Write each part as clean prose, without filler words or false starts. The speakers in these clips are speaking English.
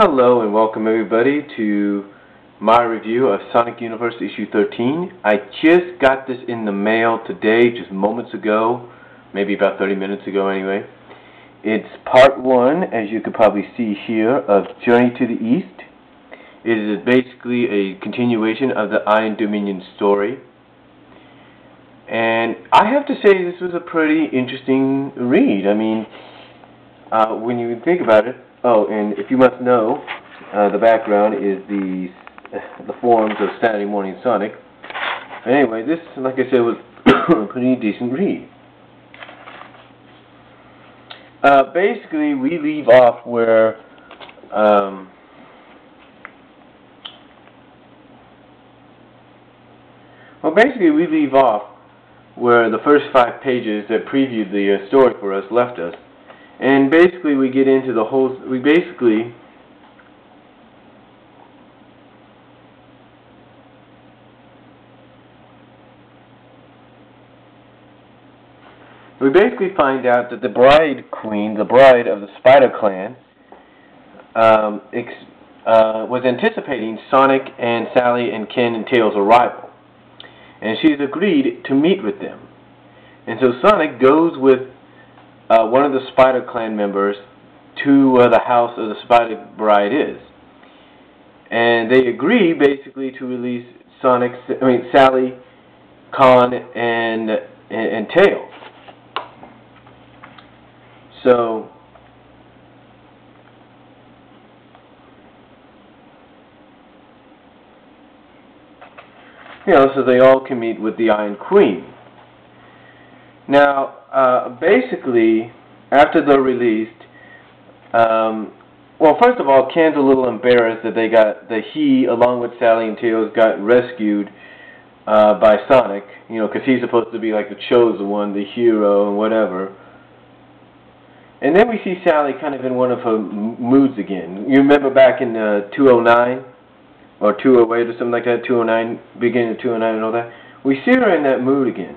Hello and welcome everybody to my review of Sonic Universe issue 13. I just got this in the mail today, just moments ago, maybe about 30 minutes ago anyway. It's part 1, as you could probably see here, of Journey to the East. It is basically a continuation of the Iron Dominion story. And I have to say this was a pretty interesting read. I mean, when you think about it. Oh, and if you must know, the background is the forums of Saturday Morning Sonic. Anyway, this, like I said, was a pretty decent read. Basically, we leave off where the first 5 pages that previewed the story for us left us. And basically we get into the whole, we basically find out that the bride queen, the bride of the Spider Clan, was anticipating Sonic and Sally and Ken and Tails' arrival. And she's agreed to meet with them. And so Sonic goes with one of the Spider Clan members to the house of the Spider Bride is. And they agree basically to release Sally, Con, and Tails. So so they all can meet with the Iron Queen. Now, basically, after they're released, well, first of all, Ken's a little embarrassed that he, along with Sally and Tails, got rescued by Sonic, because he's supposed to be like the chosen one, the hero, and whatever. And then we see Sally kind of in one of her moods again. You remember back in 209, or 208 or something like that, 209, beginning of 209 and all that? We see her in that mood again.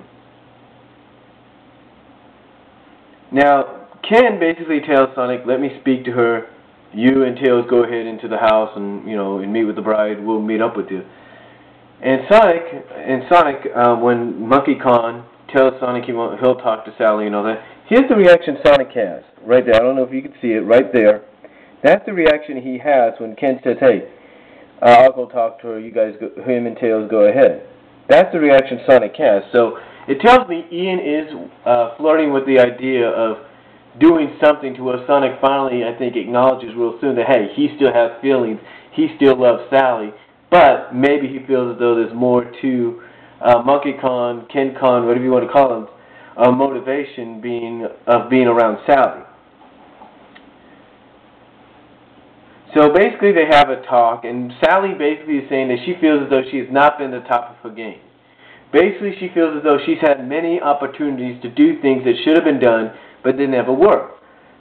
Now, Ken basically tells Sonic, let me speak to her. You and Tails go ahead into the house and, and meet with the bride. We'll meet up with you. And Sonic, when Monkey Kong tells Sonic he'll talk to Sally and all that, here's the reaction Sonic has. Right there. I don't know if you can see it. Right there. That's the reaction he has when Ken says, hey, I'll go talk to her. You guys, him and Tails, go ahead. That's the reaction Sonic has. So it tells me Ian is flirting with the idea of doing something to us. Sonic finally, I think, acknowledges real soon that, hey, he still has feelings. He still loves Sally. But maybe he feels as though there's more to Monkey Kong, Ken Kong, whatever you want to call him, motivation of being around Sally. So basically they have a talk, and Sally basically is saying that she feels as though she has not been at the top of her game. Basically, she feels as though she's had many opportunities to do things that should have been done, but they never were.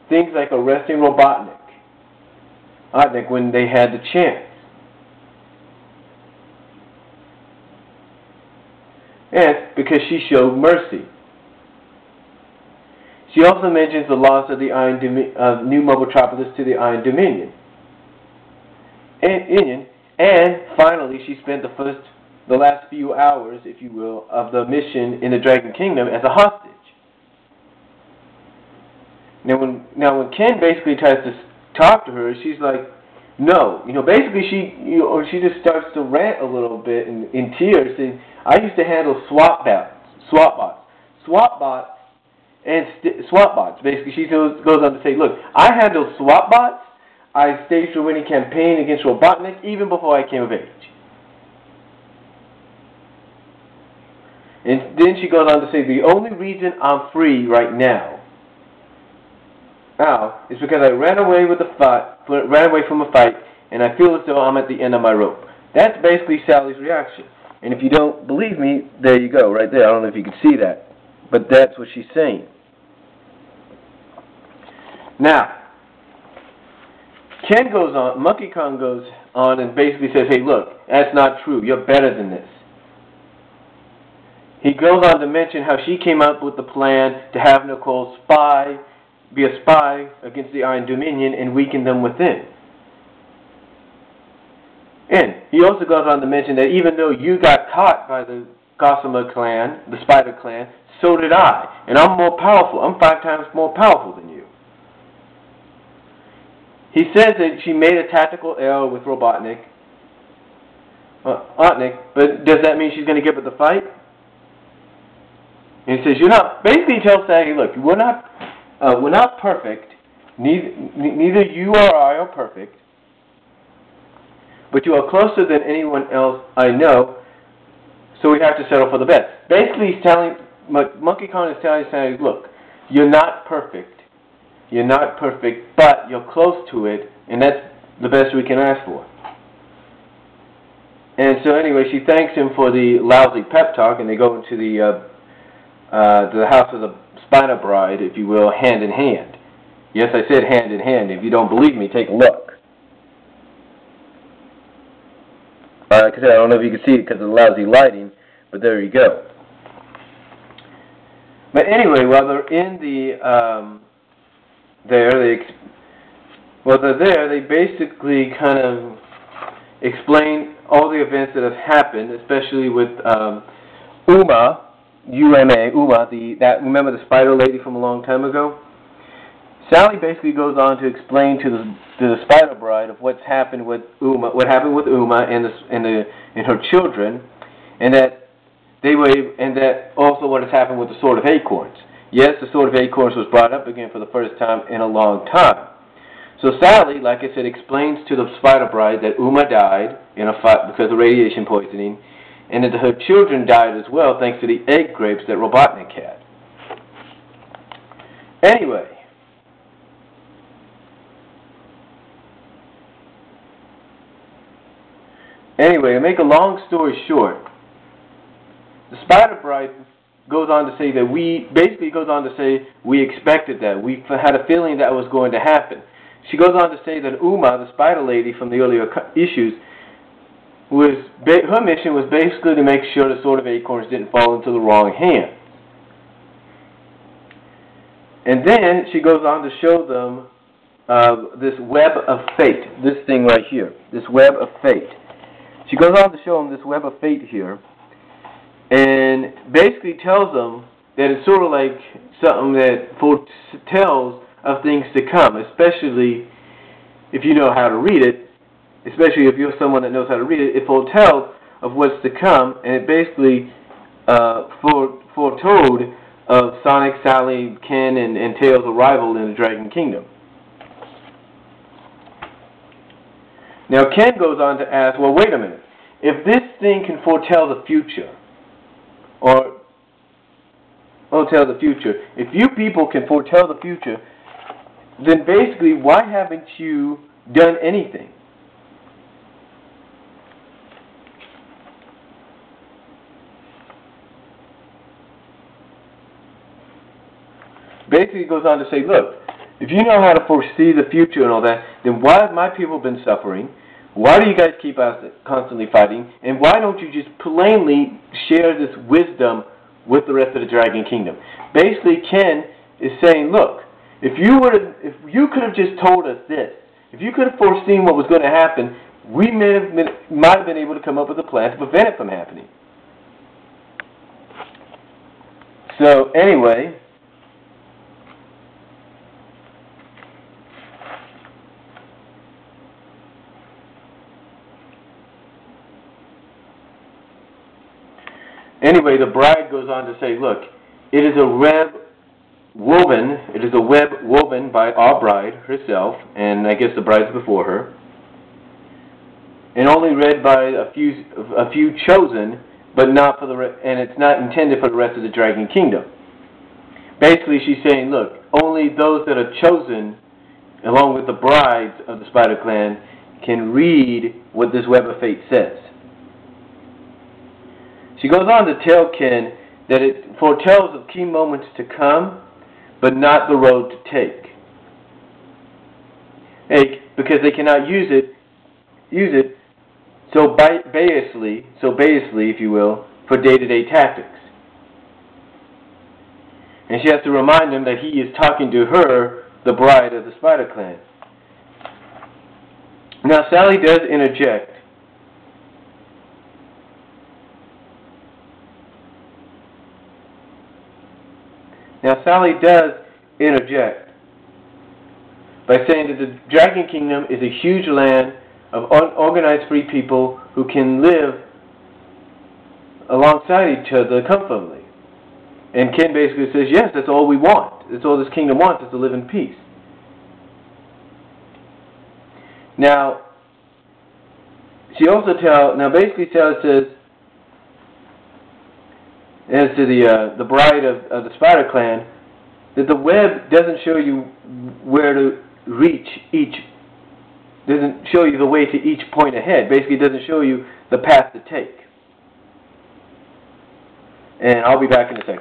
Things like arresting Robotnik when they had the chance. And because she showed mercy. She also mentions the loss of the New Mobotropolis to the Iron Dominion. And finally, she spent the last few hours, if you will, of the mission in the Dragon Kingdom as a hostage. Now when Ken basically tries to talk to her, she's like, no. Basically she just starts to rant a little bit in tears, saying, I used to handle SWAT bots. Basically, she goes on to say, look, I handled SWAT bots. I staged a winning campaign against Robotnik even before I came of age. And then she goes on to say, the only reason I'm free right now is because I ran away from a fight, and I feel as though I'm at the end of my rope. That's basically Sally's reaction. And if you don't believe me, there you go, right there. I don't know if you can see that, but that's what she's saying. Now, Monkey Kong goes on and basically says, hey, look, that's not true. You're better than this. He goes on to mention how she came up with the plan to have Nicole be a spy against the Iron Dominion and weaken them within. he also goes on to mention that even though you got caught by the Gossamer clan, the Spider clan, so did I. And I'm more powerful. I'm 5 times more powerful than you. He says that she made a tactical error with Robotnik. But does that mean she's going to give up the fight? And he says, you're not, basically he tells Sally, look, we're not perfect. Neither you or I are perfect. But you are closer than anyone else I know, so we have to settle for the best. Basically, he's telling, Monkey Kong is telling Sally, look, you're not perfect. You're not perfect, but you're close to it, and that's the best we can ask for. And so anyway, she thanks him for the lousy pep talk, and they go into the house of the Spider Bride, if you will, hand in hand. Yes, I said hand in hand. If you don't believe me, take a look. Like I said, I don't know if you can see it because of the lousy lighting, but there you go. But anyway, while they're in the they basically kind of explain all the events that have happened, especially with Uma, remember the spider lady from a long time ago? Sally basically goes on to explain to the Spider Bride of what's happened with Uma, and her children, and that also what has happened with the Sword of Acorns. Yes, the Sword of Acorns was brought up again for the first time in a long time. So Sally, like I said, explains to the Spider Bride that Uma died in a fight because of radiation poisoning, and that her children died as well thanks to the egg grapes that Robotnik had. Anyway, to make a long story short, the Spider Bride goes on to say that we expected that. We had a feeling that was going to happen. She goes on to say that Uma, the spider lady from the earlier issues, her mission was basically to make sure the Sword of Acorns didn't fall into the wrong hands. And then she goes on to show them this web of fate, this thing right here, this web of fate. She goes on to show them this web of fate here, and basically tells them that it's sort of like something that foretells of things to come, especially if you know how to read it, especially if you're someone that knows how to read it. It foretells of what's to come, and it basically foretold of Sonic, Sally, Ken, and Tails' arrival in the Dragon Kingdom. Now Ken goes on to ask, well, wait a minute. If this thing can foretell the future, if you people can foretell the future, then basically why haven't you done anything? Basically it goes on to say, look, if you know how to foresee the future and all that, then why have my people been suffering? Why do you guys keep us constantly fighting? And why don't you just plainly share this wisdom with the rest of the Dragon Kingdom? Basically, Ken is saying, look, if you could have just told us this, if you could have foreseen what was going to happen, we might have been able to come up with a plan to prevent it from happening. So, anyway, the bride goes on to say, look, it is a web woven by our bride herself, and I guess the brides before her, and only read by a few chosen, but not for and it's not intended for the rest of the Dragon Kingdom. Basically, she's saying, look, only those that are chosen, along with the brides of the Spider Clan, can read what this Web of Fate says. She goes on to tell Ken that it foretells of key moments to come, but not the road to take. Because they cannot use it so basely, if you will, for day-to-day tactics. And she has to remind him that he is talking to her, the bride of the Spider Clan. Now, Sally does interject Now Sally does interject by saying that the Dragon Kingdom is a huge land of organized free people who can live alongside each other comfortably. And Ken basically says, yes, that's all we want. That's all this kingdom wants, is to live in peace. Now, she also basically Sally says, as to the bride of the Spider Clan, that the web doesn't show you where to reach doesn't show you the way to each point ahead. Basically, it doesn't show you the path to take. And I'll be back in a second.